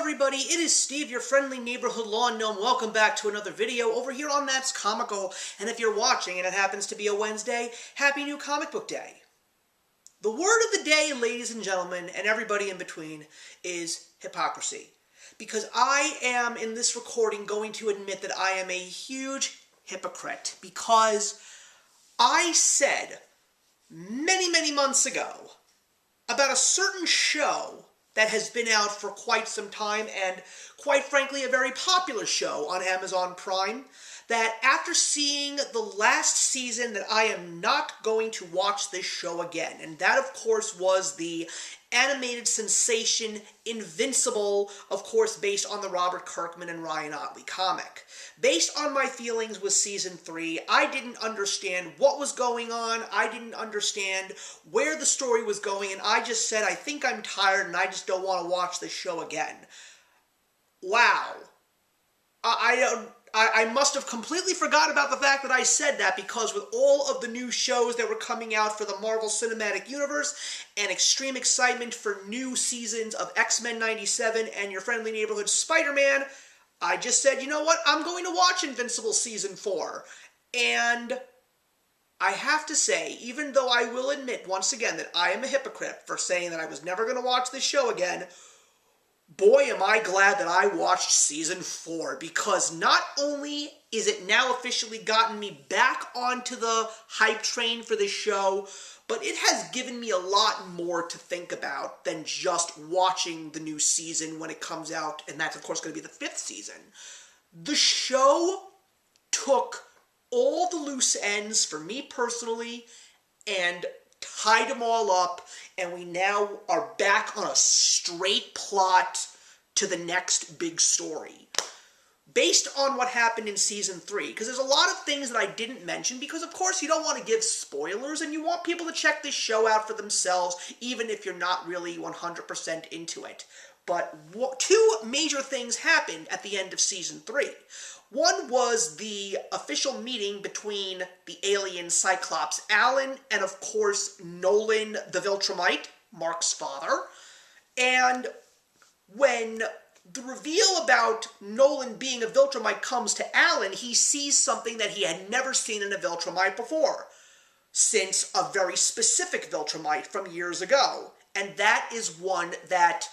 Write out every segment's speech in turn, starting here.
everybody, it is Steve, your friendly neighborhood lawn gnome. Welcome back to another video over here on That's Comical. And if you're watching and it happens to be a Wednesday, happy new comic book day. The word of the day, ladies and gentlemen, and everybody in between, is hypocrisy. Because I am, in this recording, going to admit that I am a huge hypocrite. Because I said many months ago about a certain show that has been out for quite some time, and quite frankly, a very popular show on Amazon Prime, that after seeing the last season that I am not going to watch this show again. And that, of course, was the animated sensation Invincible, of course, based on the Robert Kirkman and Ryan Ottley comic. Based on my feelings with Season 3, I didn't understand what was going on, I didn't understand where the story was going, and I just said, I think I'm tired and I just don't want to watch this show again. Wow. I must have completely forgot about the fact that I said that, because with all of the new shows that were coming out for the Marvel Cinematic Universe and extreme excitement for new seasons of X-Men 97 and your friendly neighborhood Spider-Man, I just said, you know what, I'm going to watch Invincible Season 4. And I have to say, even though I will admit once again that I am a hypocrite for saying that I was never going to watch this show again, boy, am I glad that I watched Season 4, because not only is it now officially gotten me back onto the hype train for this show, but it has given me a lot more to think about than just watching the new season when it comes out, and that's, of course, going to be the 5th season. The show took all the loose ends for me personally and tied them all up, and we now are back on a straight plot to the next big story. Based on what happened in Season 3, because there's a lot of things that I didn't mention, because of course you don't want to give spoilers, and you want people to check this show out for themselves, even if you're not really 100% into it. But two major things happened at the end of Season 3. One was the official meeting between the alien Cyclops Alan and, of course, Nolan the Viltrumite, Mark's father. And when the reveal about Nolan being a Viltrumite comes to Alan, he sees something that he had never seen in a Viltrumite before, since a very specific Viltrumite from years ago. And that is one that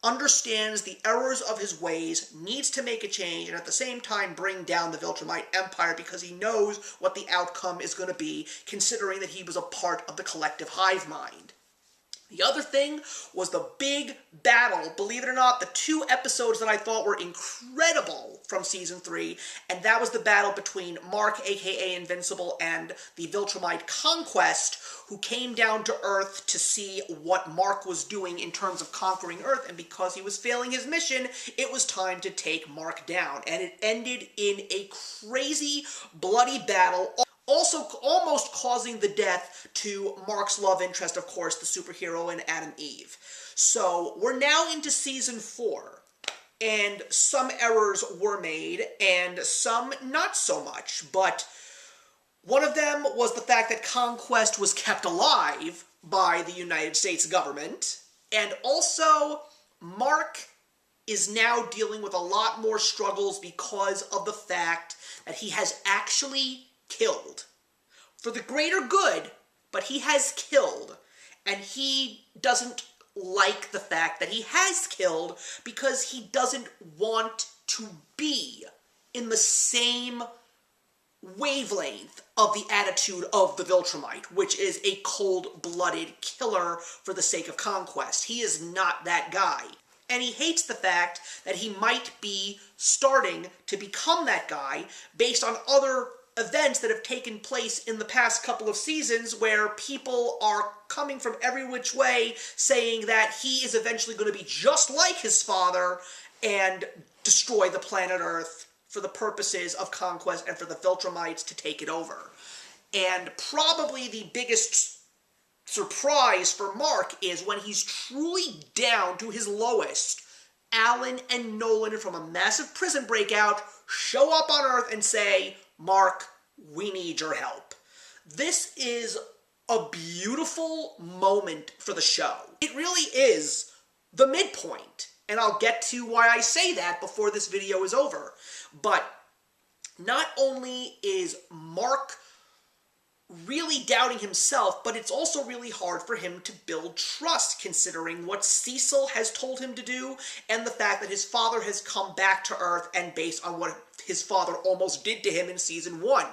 understands the errors of his ways, needs to make a change, and at the same time bring down the Viltrumite Empire, because he knows what the outcome is going to be, considering that he was a part of the collective hive mind. The other thing was the big battle, believe it or not, the 2 episodes that I thought were incredible from Season 3, and that was the battle between Mark, aka Invincible, and the Viltrumite Conquest, who came down to Earth to see what Mark was doing in terms of conquering Earth, and because he was failing his mission, it was time to take Mark down. And it ended in a crazy, bloody battle, also almost causing the death to Mark's love interest, of course, the superhero in Adam Eve. So we're now into Season 4, and some errors were made, and some not so much, but one of them was the fact that Conquest was kept alive by the United States government, and also Mark is now dealing with a lot more struggles because of the fact that he has actually killed. For the greater good, but he has killed, and he doesn't like the fact that he has killed because he doesn't want to be in the same wavelength of the attitude of the Viltrumite, which is a cold-blooded killer for the sake of conquest. He is not that guy. And he hates the fact that he might be starting to become that guy based on other events that have taken place in the past couple of seasons, where people are coming from every which way saying that he is eventually going to be just like his father and destroy the planet Earth for the purposes of conquest and for the Viltrumites to take it over. And probably the biggest surprise for Mark is when he's truly down to his lowest, Alan and Nolan, from a massive prison breakout, show up on Earth and say, Mark, we need your help. This is a beautiful moment for the show. It really is the midpoint. And I'll get to why I say that before this video is over. But not only is Mark really doubting himself, but it's also really hard for him to build trust, considering what Cecil has told him to do, and the fact that his father has come back to Earth, and based on what his father almost did to him in Season 1.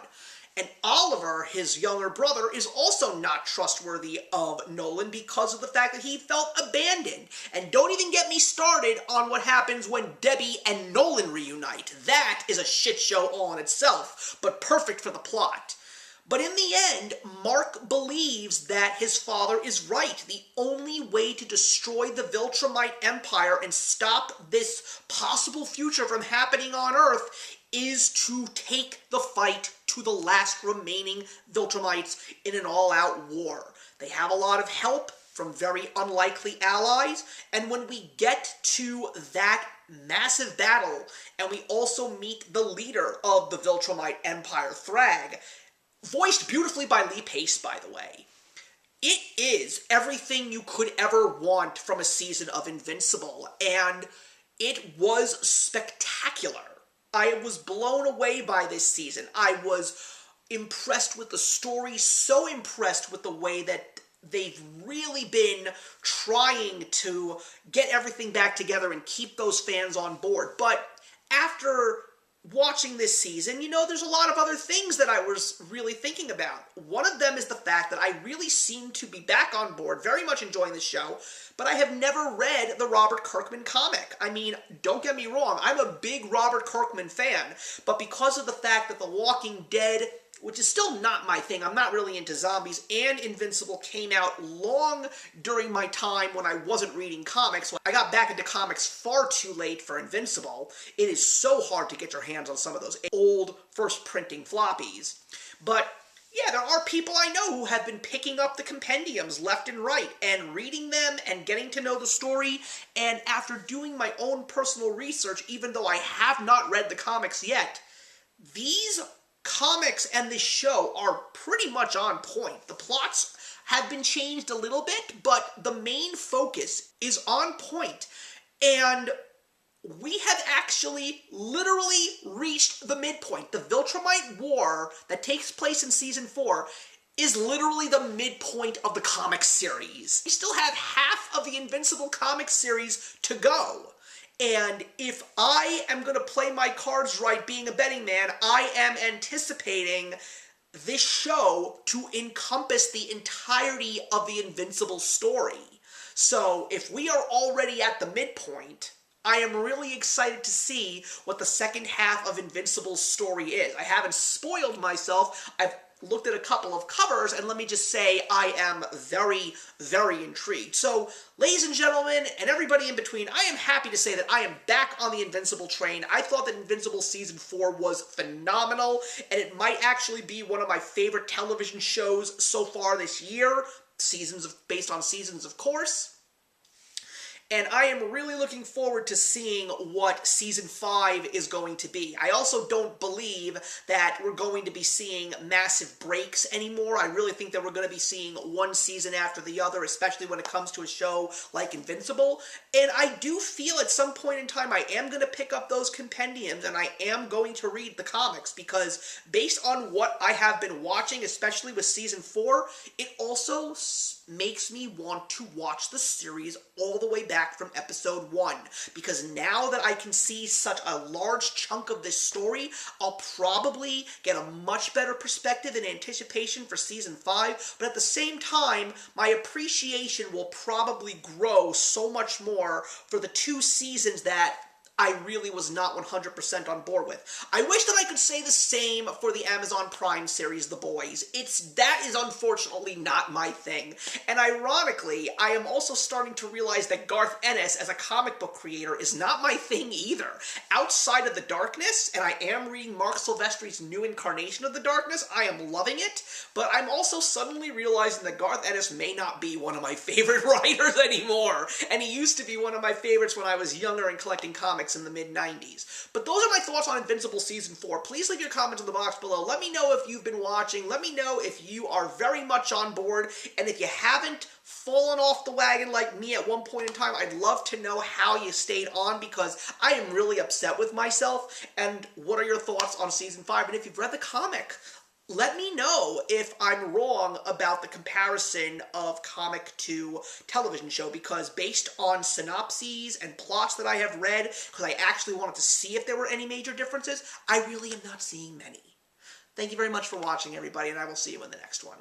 And Oliver, his younger brother, is also not trustworthy of Nolan because of the fact that he felt abandoned. And don't even get me started on what happens when Debbie and Nolan reunite. That is a shit show all in itself, but perfect for the plot. But in the end, Mark believes that his father is right. The only way to destroy the Viltrumite Empire and stop this possible future from happening on Earth is to take the fight to the last remaining Viltrumites in an all-out war. They have a lot of help from very unlikely allies, and when we get to that massive battle, and we also meet the leader of the Viltrumite Empire, Thrag, voiced beautifully by Lee Pace, by the way. It is everything you could ever want from a season of Invincible, and it was spectacular. I was blown away by this season. I was impressed with the story, so impressed with the way that they've really been trying to get everything back together and keep those fans on board. But after watching this season, you know, there's a lot of other things that I was really thinking about. One of them is the fact that I really seem to be back on board, very much enjoying the show, but I have never read the Robert Kirkman comic. I mean, don't get me wrong, I'm a big Robert Kirkman fan, but because of the fact that The Walking Dead, which is still not my thing, I'm not really into zombies, and Invincible came out long during my time when I wasn't reading comics. So I got back into comics far too late for Invincible. It is so hard to get your hands on some of those old first printing floppies. But yeah, there are people I know who have been picking up the compendiums left and right and reading them and getting to know the story. And after doing my own personal research, even though I have not read the comics yet, these comics and this show are pretty much on point. The plots have been changed a little bit, but the main focus is on point. And we have actually literally reached the midpoint. The Viltrumite War that takes place in Season 4 is literally the midpoint of the comic series. We still have half of the Invincible comic series to go. And if I am going to play my cards right, being a betting man, I am anticipating this show to encompass the entirety of the Invincible story. So if we are already at the midpoint, I am really excited to see what the second half of Invincible's story is. I haven't spoiled myself. I've looked at a couple of covers, and let me just say I am very, very intrigued. So, ladies and gentlemen, and everybody in between, I am happy to say that I am back on the Invincible train. I thought that Invincible Season 4 was phenomenal, and it might actually be one of my favorite television shows so far this year. Based on seasons, of course. And I am really looking forward to seeing what Season 5 is going to be. I also don't believe that we're going to be seeing massive breaks anymore. I really think that we're going to be seeing one season after the other, especially when it comes to a show like Invincible. And I do feel at some point in time I am going to pick up those compendiums and I am going to read the comics, because based on what I have been watching, especially with Season 4, it also makes me want to watch the series all the way back from episode 1, because now that I can see such a large chunk of this story, I'll probably get a much better perspective and anticipation for Season 5, but at the same time, my appreciation will probably grow so much more for the 2 seasons that I really was not 100% on board with. I wish that I could say the same for the Amazon Prime series, The Boys. That is unfortunately not my thing. And ironically, I am also starting to realize that Garth Ennis as a comic book creator is not my thing either. Outside of the Darkness, and I am reading Mark Silvestri's new incarnation of the Darkness, I am loving it, but I'm also suddenly realizing that Garth Ennis may not be one of my favorite writers anymore. And he used to be one of my favorites when I was younger and collecting comics. comics in the mid-90s. But those are my thoughts on Invincible Season 4. Please leave your comments in the box below. Let me know if you've been watching. Let me know if you are very much on board. And if you haven't fallen off the wagon like me at one point in time, I'd love to know how you stayed on, because I am really upset with myself. And what are your thoughts on Season 5? And if you've read the comic, let me know if I'm wrong about the comparison of comic to television show, because based on synopses and plots that I have read, because I actually wanted to see if there were any major differences, I really am not seeing many. Thank you very much for watching, everybody, and I will see you in the next one.